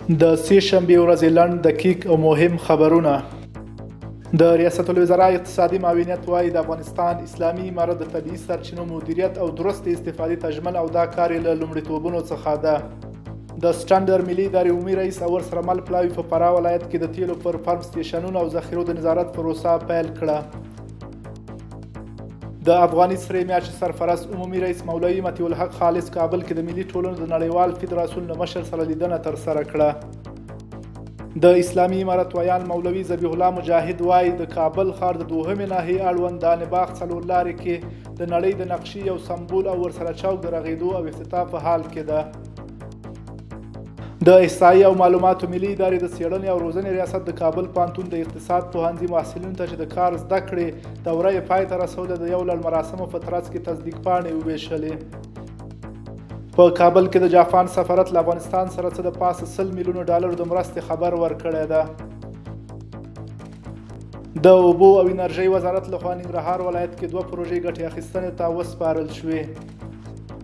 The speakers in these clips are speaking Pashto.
د سې شنبې ورځې لنډ دقیق او مهم خبرونه. د ریاست الوزرا اقتصادي معاونیت وایي د افغانستان اسلامي امارت د طبیعي سرچینو مدیریت او درست استفادې ته ژمن او دا کار یې له لومړیتوبونو څخه ده. د سټنډر ملي ادارې عمومي رئیس او ورسره مل پلاوي په فراه ولایت کې د تیلو پر پمپ سټیشنونو او ذخیرو د نظارت پروسه پیل کړه. د افغاني سرې میاشتې سرپرست عمومي رئیس مولوي مطیع الحق خالص کابل کې د ملي ټولنو د نړیوال فدراسیون له مشر سره لیدنه ترسره کړه. د اسلامي امارت ویان مولوي ذبیح الله مجاهد وایي د کابل ښار د دوهمې ناحیې اړوند دانې باغ څلور لارې کې د نړۍ د نقشې یو سمبول او ورسره چوک د رغېدو او افتتاح په حال کې ده. د احصایې او معلوماتو ملي ادارې د څېړنې او روزنې ریاست د کابل پوهنتون د اقتصاد پوهنځي محصلینو ته چې د کار زده کړې دوره یې پای ته رسوله د یو لړ مراسمو په ترڅ کې تصدیق پاڼې وویشلې. په کابل کې د جاپان سفارت له افغانستان سره څه د پاسه 100 میلیونو ډالرو د مرستې خبر ورکړی ده. د اوبو او انرژۍ وزارت لخوا ننګرهار ولایت کې 2 پروژې ګټې اخیستنې ته وسپارل شوې.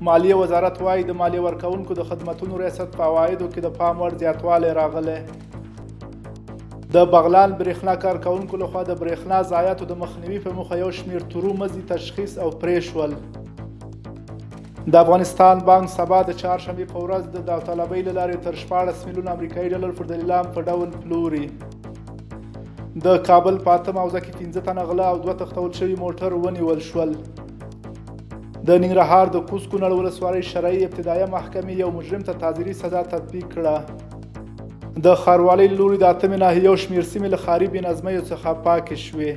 مالیې وزارت وایي د مالیې ورکوونکو د خدمتونو ریاست په عوایدو کې د پام وړ زیاتوالی راغلی. د بغلان برېښنا کارکوونکو لخوا د برېښنا ضایعاتو د مخنیوي په موخه یو شمېر تورو مزي تشخیص او پرې شول. د افغانستان بانک سبا د چهارشنبې په ورځ د داوطلبۍ له لارې تر 14 میلیون امریکایي ډالر پر د لیلام په ډول پلوري. د کابل په 8 موضع کې 15 تنه غله او 2 تښتول شوي موټر ونیول شول. د ننګرهار د کوز کونړ ولسوالۍ شرعي ابتدایه محکمې یو مجرم ته تعزیري سزا تطبیق کړه. د ښاروالۍ له لوري د 8 ناحیې یو شمېر سیمې له ښاري بې نظمیو څخه پاکې شوې.